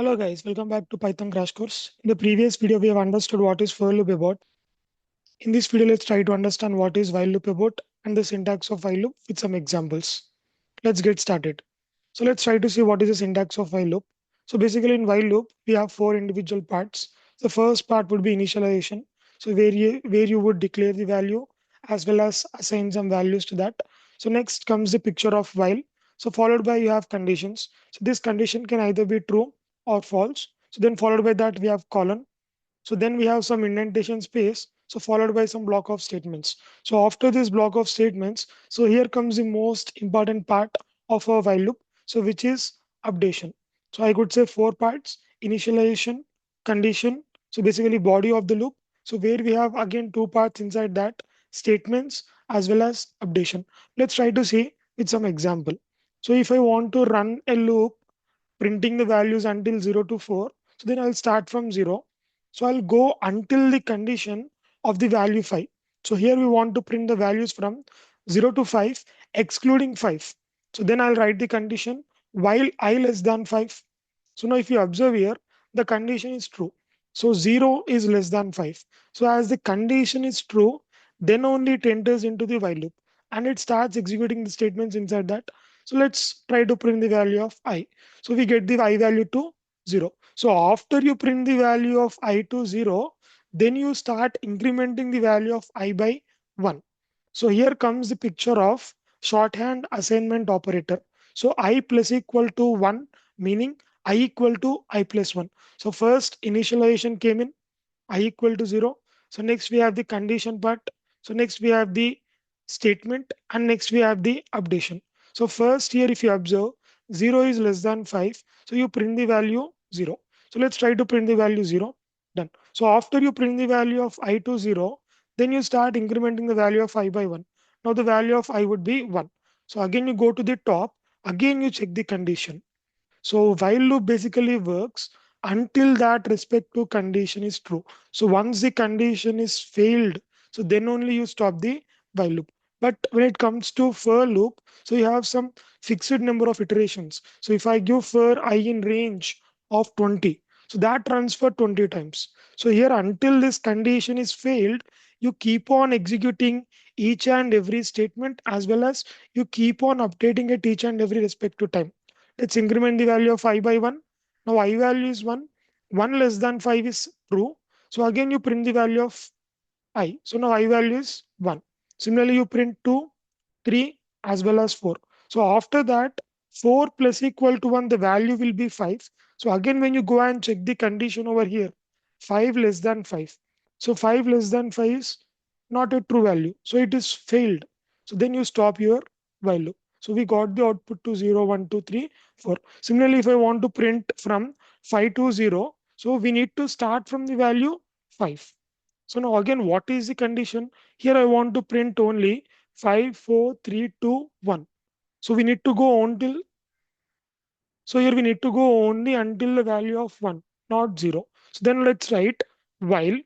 Hello guys, welcome back to Python Crash Course. In the previous video, we have understood what is for loop about. In this video, let's try to understand what is while loop about and the syntax of while loop with some examples. Let's get started. So let's try to see what is the syntax of while loop. So basically in while loop, we have four individual parts. The first part would be initialization. So where you would declare the value as well as assign some values to that. So next comes the picture of while. So followed by you have conditions. So this condition can either be true or false. So then followed by that we have colon. So then we have some indentation space. So followed by some block of statements. So after this block of statements, so here comes the most important part of a while loop. So which is updation. So I could say four parts: initialization, condition. So basically body of the loop. So where we have again two parts inside that: statements as well as updation. Let's try to see with some example. So if I want to run a loop printing the values until 0 to 4. So then I'll start from 0. So I'll go until the condition of the value 5. So here we want to print the values from 0 to 5 excluding 5. So then I'll write the condition while I less than 5. So now if you observe here, the condition is true. So 0 is less than 5. So as the condition is true, then only it enters into the while loop and it starts executing the statements inside that. So let's try to print the value of I. So we get the I value to 0. So after you print the value of I to 0, then you start incrementing the value of I by 1. So here comes the picture of shorthand assignment operator. So I plus equal to 1, meaning I equal to I plus 1. So first initialization came in, I equal to 0. So next we have the condition part. So next we have the statement and next we have the updation. So first here if you observe 0 is less than 5. So you print the value 0. So let's try to print the value 0. Done. So after you print the value of I to 0, then you start incrementing the value of I by 1. Now the value of I would be 1. So again you go to the top. Again you check the condition. So while loop basically works until that respective condition is true. So once the condition is failed, so then only you stop the while loop. But when it comes to for loop, so you have some fixed number of iterations. So if I give for I in range of 20, so that runs for 20 times. So here until this condition is failed, you keep on executing each and every statement as well as you keep on updating at each and every respective time. Let's increment the value of I by 1. Now I value is 1. 1 less than 5 is true. So again you print the value of I. So now I value is 1. Similarly, you print 2, 3 as well as 4. So after that, 4 plus equal to 1, the value will be 5. So again, when you go and check the condition over here, 5 less than 5. So 5 less than 5 is not a true value. So it is failed. So then you stop your while loop. So we got the output to 0, 1, 2, 3, 4. Similarly, if I want to print from 5 to 0, so we need to start from the value 5. So now again, what is the condition? Here I want to print only 5, 4, 3, 2, 1. So we need to go until, so here we need to go only until the value of 1, not 0. So then let's write while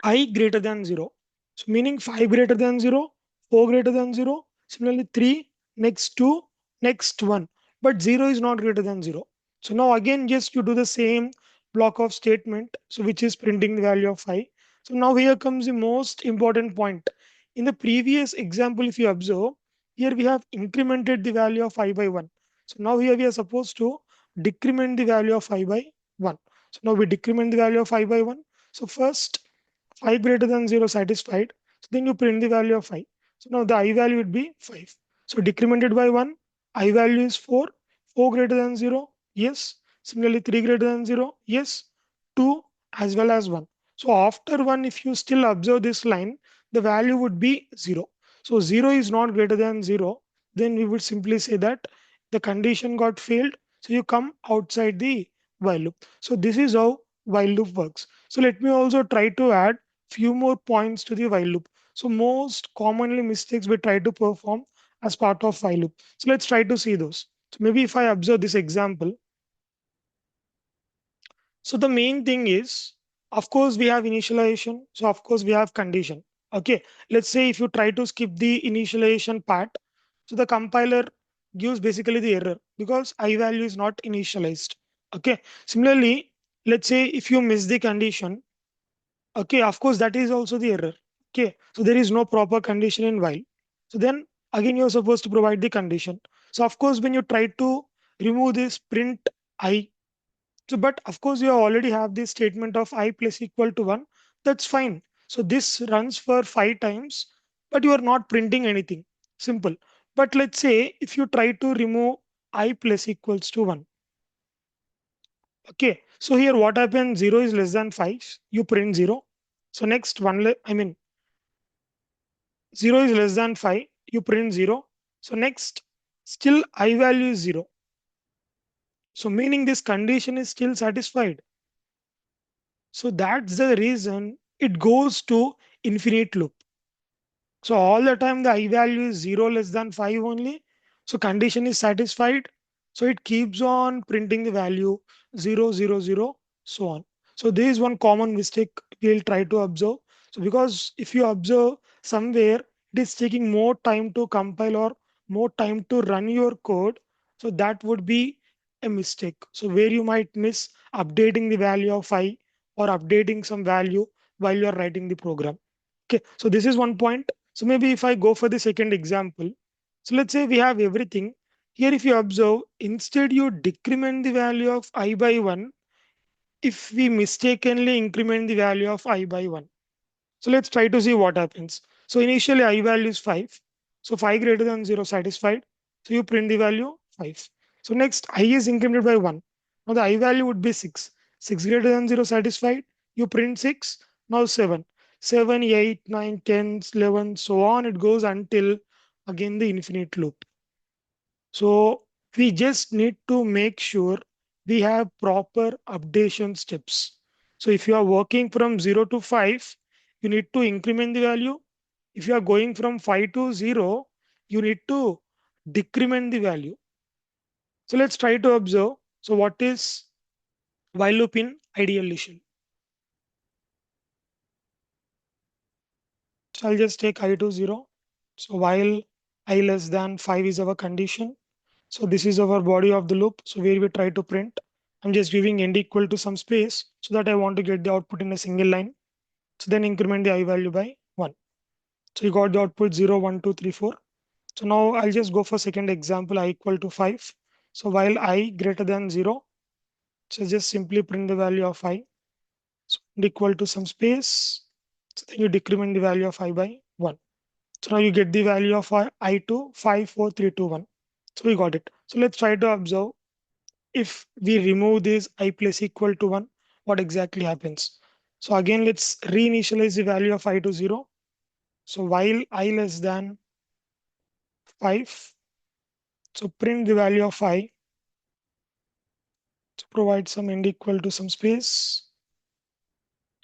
I greater than 0. So meaning 5 greater than 0, 4 greater than 0, similarly 3, next 2, next 1. But 0 is not greater than 0. So now again, just you do the same block of statement, so which is printing the value of 5. So now here comes the most important point. In the previous example, if you observe, here we have incremented the value of I by 1. So now here we are supposed to decrement the value of I by 1. So now we decrement the value of I by 1. So first 5 greater than 0 satisfied. So then you print the value of I. So now the I value would be 5. So decremented by 1, I value is 4. 4 greater than 0, yes. Similarly, 3 greater than 0, yes. 2 as well as 1. So after 1, if you still observe this line, the value would be 0. So 0 is not greater than 0. Then we would simply say that the condition got failed. So you come outside the while loop. So this is how while loop works. So let me also try to add few more points to the while loop. So most commonly mistakes we try to perform as part of while loop. So let's try to see those. So maybe if I observe this example, so the main thing is, of course, we have initialization. So of course we have condition. Okay, let's say if you try to skip the initialization part, so the compiler gives basically the error because I value is not initialized. Okay. Similarly, let's say if you miss the condition, okay, of course that is also the error. Okay, so there is no proper condition in while. So then again you're supposed to provide the condition. So of course when you try to remove this print I, so but of course you already have this statement of I plus equal to 1. That's fine. So this runs for 5 times, but you are not printing anything. Simple. But let's say if you try to remove I plus equals to 1. Okay, so here what happens? 0 is less than 5. You print 0. So next one, I mean 0 is less than 5. You print 0. So next, still I value is 0. So meaning this condition is still satisfied. So that's the reason it goes to infinite loop. So all the time the I value is 0 less than 5 only. So condition is satisfied. So it keeps on printing the value 0, 0, 0, so on. So there is one common mistake we'll try to observe. So because if you observe somewhere it is taking more time to compile or more time to run your code. So that would be a mistake. So where you might miss updating the value of I or updating some value while you're writing the program. Okay, so this is one point. So maybe if I go for the second example, so let's say we have everything. Here if you observe, instead you decrement the value of I by 1 if we mistakenly increment the value of I by 1. So let's try to see what happens. So initially I value is 5. So 5 greater than 0 satisfied. So you print the value 5. So next I is incremented by 1. Now the I value would be 6. 6 greater than 0 satisfied. You print 6. Now 7. 7, 8, 9, 10, 11, so on it goes until again the infinite loop. So we just need to make sure we have proper updation steps. So if you are working from 0 to 5, you need to increment the value. If you are going from 5 to 0, you need to decrement the value. So let's try to observe. So what is while loop in ideal shell? So I'll just take I to 0. So while I less than 5 is our condition. So this is our body of the loop. So where we try to print, I'm just giving end equal to some space so that I want to get the output in a single line. So then increment the I value by 1. So you got the output 0, 1, 2, 3, 4. So now I'll just go for second example, I equal to 5. So while I greater than 0, so just simply print the value of I. So end equal to some space. So then you decrement the value of I by 1. So now you get the value of I to 5, 4, 3, 2, 1. So we got it. So let's try to observe if we remove this I plus equal to 1, what exactly happens? So again, let's reinitialize the value of I to 0. So while I less than 5, so print the value of I to provide some end equal to some space.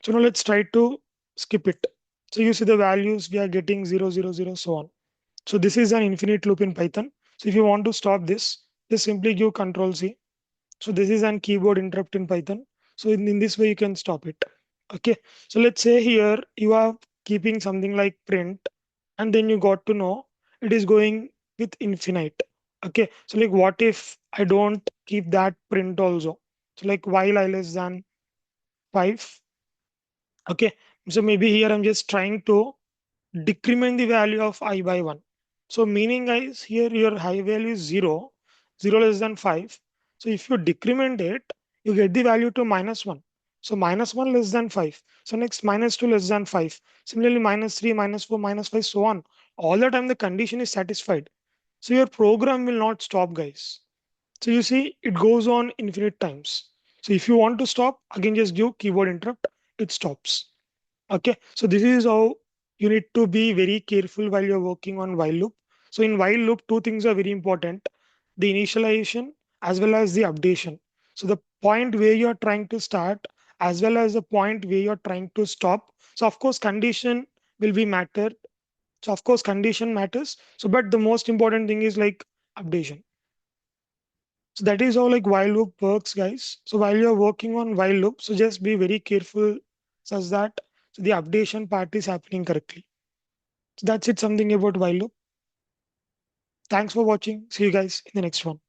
So now let's try to skip it. So you see the values we are getting 0, 0, 0, so on. So this is an infinite loop in Python. So if you want to stop this, just simply give Control C. So this is an keyboard interrupt in Python. So in this way you can stop it. Okay. So let's say here you are keeping something like print and then you got to know it is going with infinite. Okay. So like what if I don't keep that print also? So like while I less than 5. Okay. So maybe here I'm just trying to decrement the value of I by 1. So meaning guys here your high value is 0, 0 less than 5. So if you decrement it, you get the value to minus 1. So minus 1 less than 5. So next minus 2 less than 5. Similarly minus 3, minus 4, minus 5, so on. All the time the condition is satisfied. So your program will not stop guys. So you see it goes on infinite times. So if you want to stop, again just give keyboard interrupt, it stops. Okay, so this is how you need to be very careful while you're working on while loop. So in while loop, two things are very important: the initialization as well as the updation. So the point where you're trying to start as well as the point where you're trying to stop. So of course, condition will be matter. So of course, condition matters. So but the most important thing is like updation. So that is how like while loop works, guys. So while you're working on while loop, so just be very careful such that so the updation part is happening correctly. So that's it, something about while loop. Thanks for watching. See you guys in the next one.